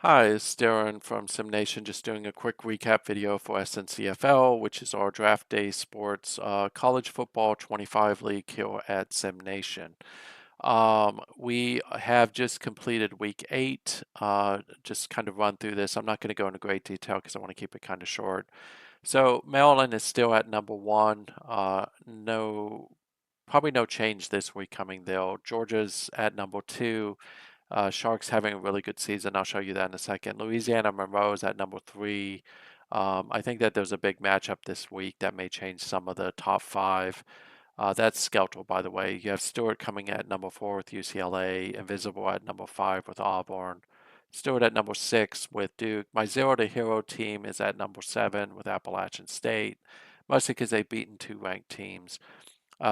Hi, it's Stuart from SimNation, just doing a quick recap video for SNCFL, which is our draft day sports college football 25 league here at SimNation. We have just completed week 8. Just kind of run through this. I'm not going to go into great detail because I want to keep it kind of short. So Maryland is still at number 1. Probably no change this week coming though. Georgia's at number 2. Sharks having a really good season. I'll show you that in a second. Louisiana Monroe is at number 3. I think that there's a big matchup this week that may change some of the top 5. That's Skelter, by the way. You have Stuart coming at number 4 with UCLA, Invisible at number 5 with Auburn, Stuart at number 6 with Duke. My Zero to Hero team is at number 7 with Appalachian State, mostly because they've beaten 2 ranked teams.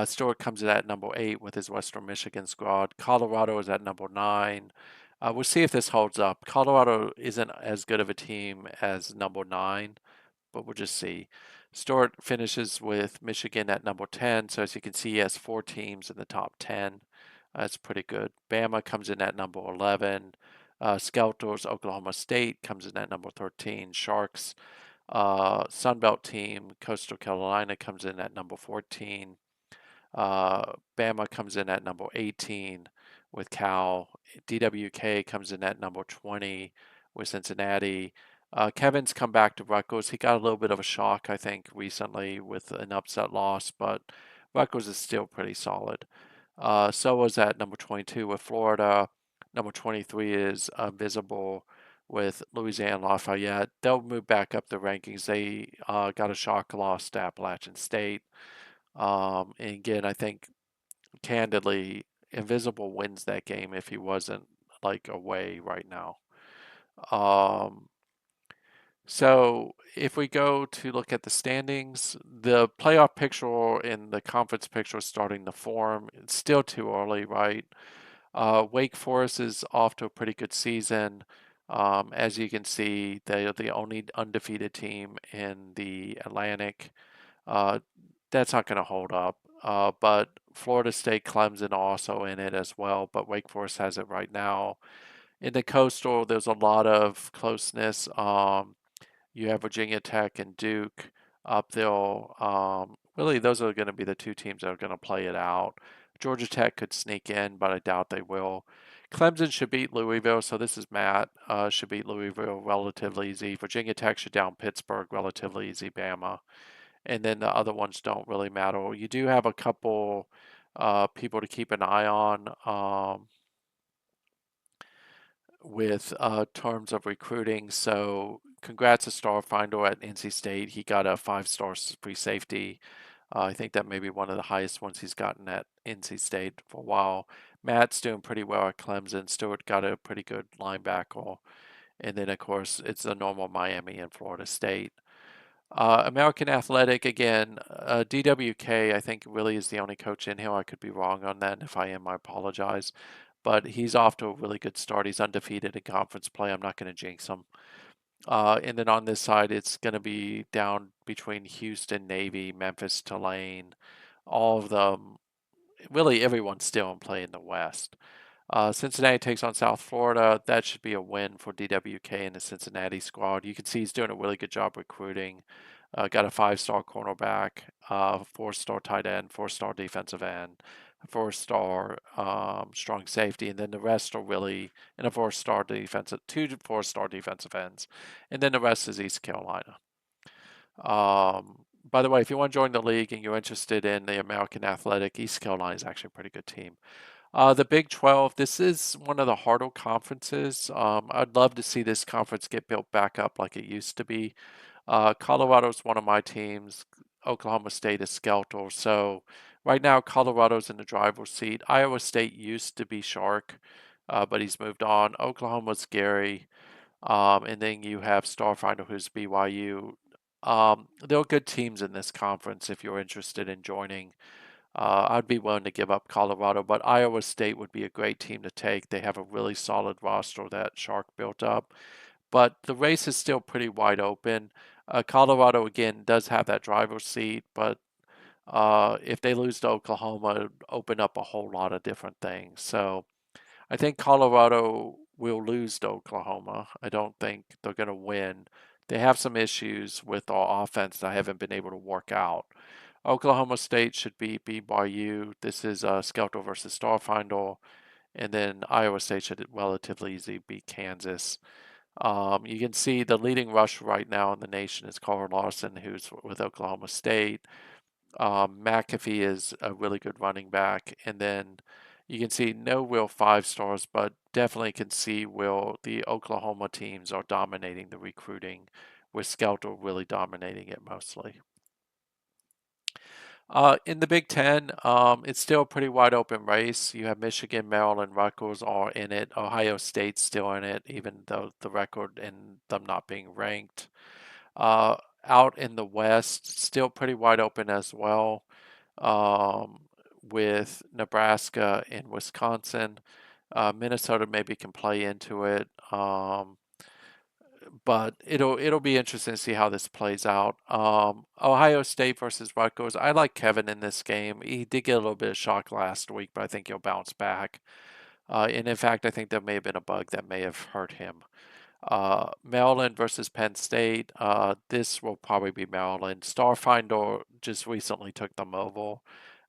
Stuart comes in at number 8 with his Western Michigan squad. Colorado is at number 9. We'll see if this holds up. Colorado isn't as good of a team as number 9, but we'll just see. Stuart finishes with Michigan at number 10, so as you can see, he has 4 teams in the top 10. That's pretty good. Bama comes in at number 11. Skelter's Oklahoma State comes in at number 13. Sharks Sunbelt team, Coastal Carolina, comes in at number 14. Bama comes in at number 18 with Cal. DWK comes in at number 20 with Cincinnati. Kevin's come back to Rutgers. He got a little bit of a shock, I think, recently with an upset loss, but Rutgers is still pretty solid. So was at number 22 with Florida. Number 23 is Visible with Louisiana Lafayette. They'll move back up the rankings. They got a shock loss to Appalachian State. And again, I think candidly, Invisible wins that game if he wasn't like away right now. Um, so if we go to look at the standings, the playoff picture and the conference picture is starting to form. It's still too early, right? Wake Forest is off to a pretty good season. As you can see, they are the only undefeated team in the Atlantic. Uh, that's not going to hold up. But Florida State, Clemson are also in it as well, but Wake Forest has it right now. In the Coastal, there's a lot of closeness. You have Virginia Tech and Duke up there. Really, those are going to be the 2 teams that are going to play it out. Georgia Tech could sneak in, but I doubt they will. Clemson should beat Louisville, so this is Matt. Should beat Louisville relatively easy. Virginia Tech should down Pittsburgh relatively easy. Bama, and then the other ones don't really matter. You do have a couple people to keep an eye on with terms of recruiting. So congrats to Starfinder at NC State. He got a 5-star free safety. I think that may be one of the highest ones he's gotten at NC State for a while. Matt's doing pretty well at Clemson. Stuart got a pretty good linebacker. And then, of course, it's the normal Miami and Florida State. American Athletic, again, DWK, I think really is the only coach in here. I could be wrong on that. If I am, I apologize. But he's off to a really good start. He's undefeated in conference play. I'm not going to jinx him. And then on this side, it's going to be down between Houston, Navy, Memphis, Tulane. All of them, really everyone's still in play in the West. Cincinnati takes on South Florida. That should be a win for DWK and the Cincinnati squad. You can see he's doing a really good job recruiting. Got a 5-star cornerback, 4-star tight end, 4-star defensive end, 4-star strong safety, and then the rest are really in a 4-star defensive, 2 to 4-star defensive ends, and then the rest is East Carolina. By the way, if you want to join the league and you're interested in the American Athletic, East Carolina is actually a pretty good team. The Big 12, this is one of the harder conferences. I'd love to see this conference get built back up like it used to be. Colorado's one of my teams. Oklahoma State is Skelter. So right now, Colorado's in the driver's seat. Iowa State used to be Shark, but he's moved on. Oklahoma's Gary. And then you have Starfinder, who's BYU. There are good teams in this conference if you're interested in joining. I'd be willing to give up Colorado, but Iowa State would be a great team to take. They have a really solid roster that Shark built up, but the race is still pretty wide open. Colorado, again, does have that driver's seat, but if they lose to Oklahoma, it would open up a whole lot of different things. So I think Colorado will lose to Oklahoma. I don't think they're going to win. They have some issues with our offense that I haven't been able to work out. Oklahoma State should beat BYU. This is Skelter versus Starfinder. And then Iowa State should relatively easily beat Kansas. You can see the leading rusher right now in the nation is Carl Larson, who's with Oklahoma State. McAfee is a really good running back. And then you can see no real 5 stars, but definitely can see where the Oklahoma teams are dominating the recruiting, with Skelter really dominating it mostly. In the Big Ten, it's still a pretty wide open race. You have Michigan, Maryland, Rutgers are in it. Ohio State's still in it, even though the record and them not being ranked. Uh, Out in the West, still pretty wide open as well, um, with Nebraska and Wisconsin. Minnesota maybe can play into it. But it'll be interesting to see how this plays out. Ohio State versus Rutgers. I like Kevin in this game. He did get a little bit of shock last week, but I think he'll bounce back. And in fact, I think there may have been a bug that may have hurt him. Maryland versus Penn State. This will probably be Maryland. Starfinder just recently took them over.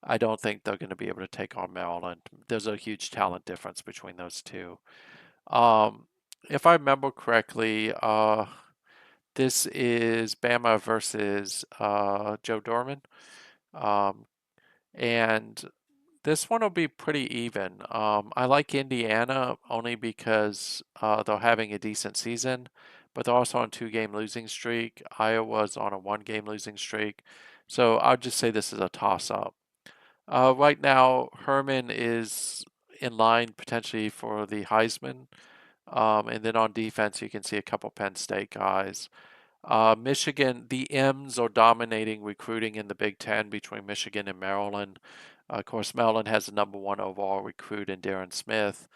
I don't think they're going to be able to take on Maryland. There's a huge talent difference between those two. Um, if I remember correctly, this is Bama versus Joe Dorman. Um, and this one will be pretty even. I like Indiana only because they're having a decent season, but they're also on a 2-game losing streak. Iowa's on a 1-game losing streak. So I'll just say this is a toss-up. Right now, Herman is in line potentially for the Heisman. And then on defense, you can see a couple Penn State guys. Michigan, the M's are dominating recruiting in the Big Ten between Michigan and Maryland. Of course, Maryland has the #1 overall recruit in Darren Smith,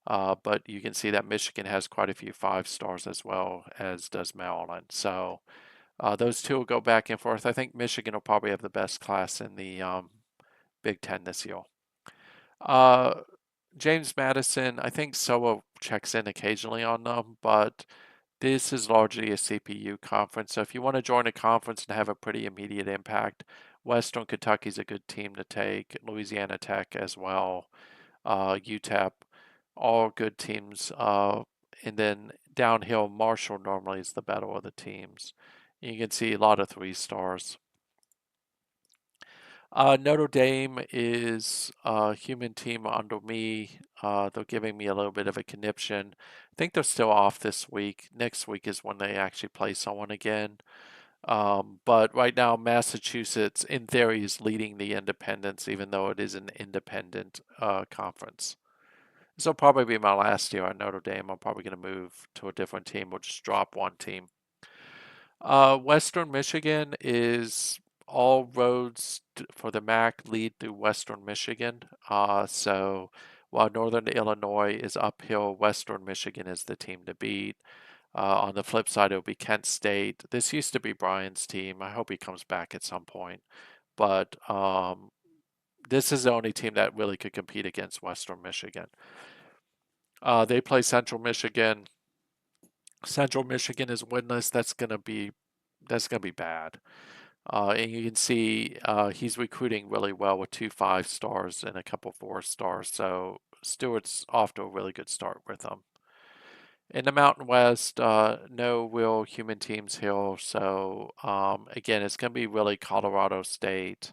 but you can see that Michigan has quite a few 5 stars as well, as does Maryland. So those two will go back and forth. I think Michigan will probably have the best class in the Big Ten this year. Uh, James Madison, I think Soa checks in occasionally on them, but this is largely a CPU conference. So if you want to join a conference and have a pretty immediate impact, Western Kentucky's a good team to take. Louisiana Tech as well. UTEP, all good teams. And then downhill, Marshall normally is the better of the teams. You can see a lot of 3 stars. Notre Dame is a human team under me. They're giving me a little bit of a conniption. I think they're still off this week. Next week is when they actually play someone again. But right now, Massachusetts, in theory, is leading the independents, even though it is an independent conference. This will probably be my last year at Notre Dame. I'm probably going to move to a different team or just drop one team. Western Michigan is all roads for the MAC lead through Western Michigan. So while Northern Illinois is uphill, Western Michigan is the team to beat. On the flip side, it'll be Kent State. This used to be Brian's team. I hope he comes back at some point. But this is the only team that really could compete against Western Michigan. They play Central Michigan. Central Michigan is winless. That's gonna be bad. And you can see he's recruiting really well with 2 5 stars and a couple 4 stars. So Stuart's off to a really good start with them. In the Mountain West, no real human teams here. So again, it's going to be really Colorado State,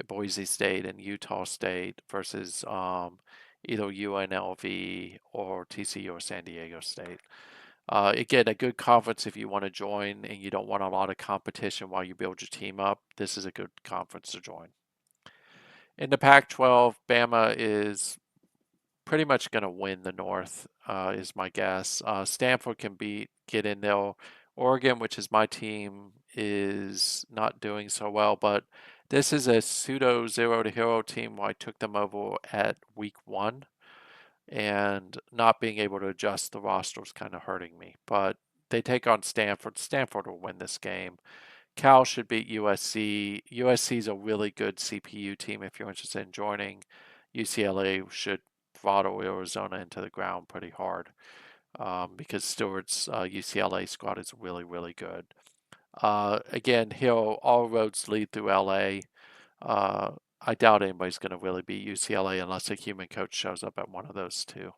Boise State, and Utah State versus either UNLV or TCU or San Diego State. Again, a good conference if you want to join and you don't want a lot of competition while you build your team up. This is a good conference to join. In the Pac-12, Bama is pretty much going to win the North, is my guess. Stanford can get in there. Oregon, which is my team, is not doing so well, but this is a pseudo zero to hero team where I took them over at week 1. And not being able to adjust the roster is kind of hurting me. But they take on Stanford. Stanford will win this game. Cal should beat USC. USC is a really good CPU team if you're interested in joining. UCLA should throttle Arizona into the ground pretty hard. because Stewart's UCLA squad is really, really good. Again, all roads lead through LA. I doubt anybody's going to really beat UCLA unless a human coach shows up at one of those two.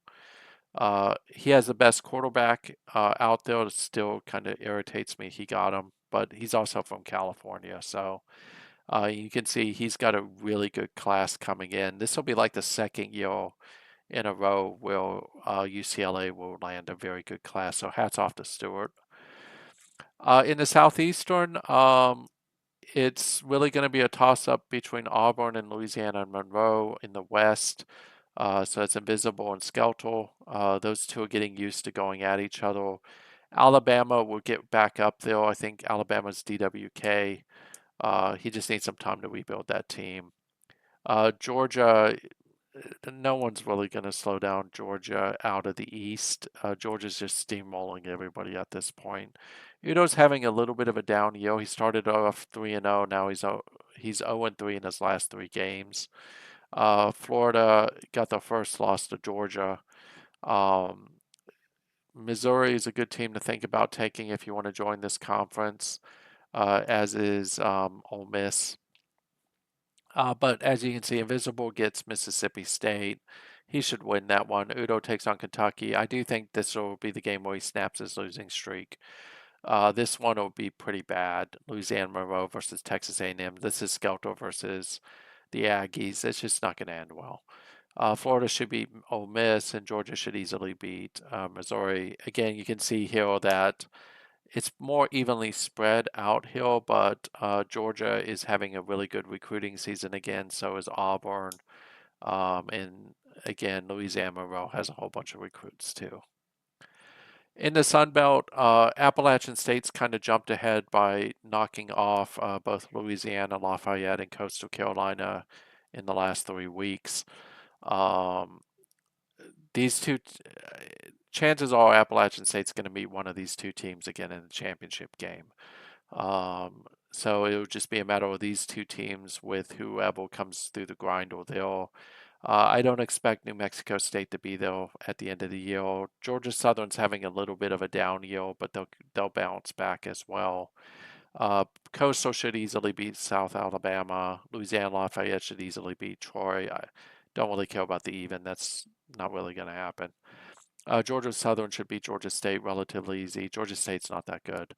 He has the best quarterback out there. It still kind of irritates me he got him, but he's also from California, so you can see he's got a really good class coming in. This will be like the second year in a row where UCLA will land a very good class. So hats off to Stuart. In the Southeastern, it's really going to be a toss-up between Auburn and Louisiana and Monroe in the West. So it's Invisible and Skeletal. Those two are getting used to going at each other. Alabama will get back up there. I think Alabama's DWK. He just needs some time to rebuild that team. Georgia, no one's really going to slow down Georgia out of the East. Georgia's just steamrolling everybody at this point. Udo's having a little bit of a down year. He started off 3-0. Now he's 0-3 in his last 3 games. Florida got the first loss to Georgia. Um, Missouri is a good team to think about taking if you want to join this conference, as is Ole Miss. But as you can see, Invisible gets Mississippi State. He should win that one. Udo takes on Kentucky. I do think this will be the game where he snaps his losing streak. This one will be pretty bad. Louisiana Monroe versus Texas A&M. This is Skelter versus the Aggies. It's just not going to end well. Florida should beat Ole Miss, and Georgia should easily beat Missouri. Again, you can see here that it's more evenly spread out here, but Georgia is having a really good recruiting season again. So is Auburn. And again, Louisiana Monroe has a whole bunch of recruits too. In the Sun Belt, Appalachian State's kind of jumped ahead by knocking off both Louisiana, Lafayette, and Coastal Carolina in the last 3 weeks. Um, these two, chances are Appalachian State's going to meet one of these two teams again in the championship game. So it would just be a matter of these two teams with whoever comes through the grind or they'll. I don't expect New Mexico State to be there at the end of the year. Georgia Southern's having a little bit of a down year, but they'll bounce back as well. Coastal should easily beat South Alabama. Louisiana Lafayette should easily beat Troy. I don't really care about the even. That's not really going to happen. Georgia Southern should beat Georgia State relatively easy. Georgia State's not that good.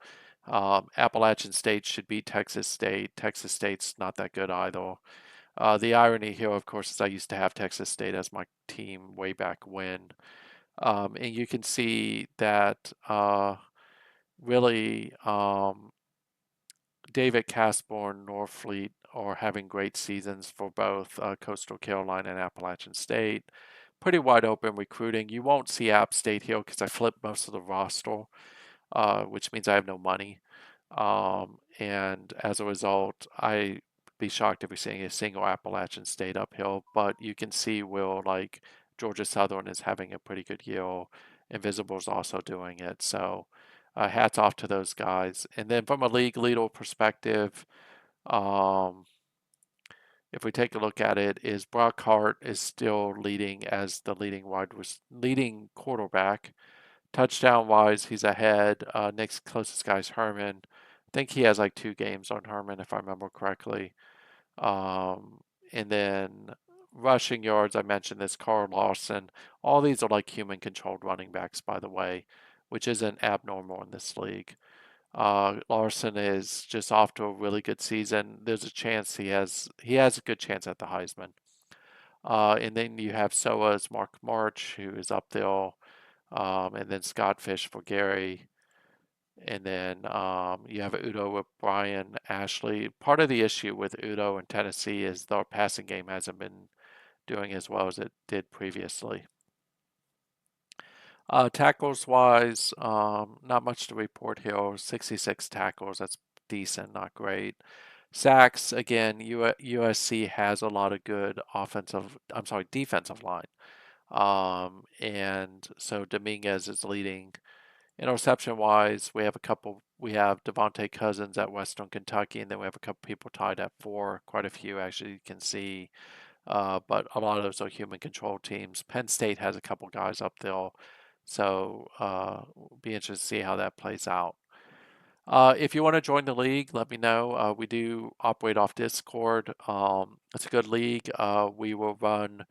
Appalachian State should beat Texas State. Texas State's not that good either. The irony here, of course, is I used to have Texas State as my team way back when. And you can see that really David Casborn, Norfleet are having great seasons for both Coastal Carolina and Appalachian State. Pretty wide open recruiting. You won't see App State here because I flipped most of the roster, which means I have no money. And as a result, I'd be shocked if we're seeing a single Appalachian State uphill. But you can see where like Georgia Southern is having a pretty good year. Invisible's also doing it. So hats off to those guys. And then from a league leader perspective, um, if we take a look at it, is Brock Hart is still leading as the leading quarterback. Touchdown wise, he's ahead. Next closest guy is Herman. I think he has like 2 games on Herman, if I remember correctly. And then rushing yards, I mentioned this, Carl Lawson. All these are like human controlled running backs, by the way, which isn't abnormal in this league. Larson is just off to a really good season. There's a chance he has a good chance at the Heisman. And then you have SOA's Mark March, who is up there, and then Scott Fish for Gary. And then you have Udo with Brian Ashley. Part of the issue with Udo in Tennessee is their passing game hasn't been doing as well as it did previously. Tackles wise, not much to report here. 66 tackles, that's decent, not great. Sacks, again, USC has a lot of good defensive line. And so Dominguez is leading. Interception wise, we have Devontae Cousins at Western Kentucky, and then we have a couple people tied at 4, quite a few actually, you can see. But a lot of those are human control teams. Penn State has a couple guys up there. So be interested to see how that plays out. If you want to join the league, let me know. We do operate off Discord. It's a good league. We will run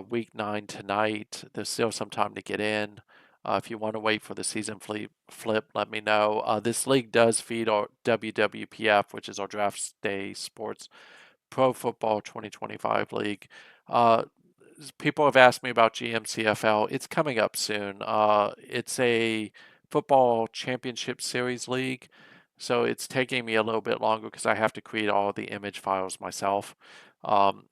week 9 tonight. There's still some time to get in. If you want to wait for the season flip, let me know. This league does feed our WWPF, which is our Draft Day Sports Pro Football 2025 League. Uh, People have asked me about GMCFL. It's coming up soon. It's a football championship series league, so it's taking me a little bit longer because I have to create all the image files myself. Um,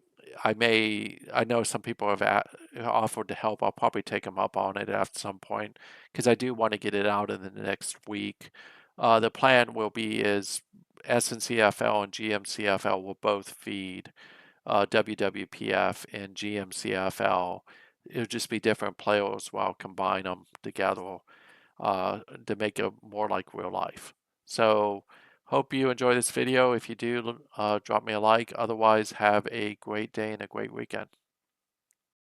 I know some people have offered to help. I'll probably take them up on it at some point because I do want to get it out in the next week. The plan will be is SNCFL and GMCFL will both feed WWPF and GMCFL. It'll just be different players while combine them together to make it more like real life. So hope you enjoy this video. If you do, drop me a like. Otherwise, have a great day and a great weekend.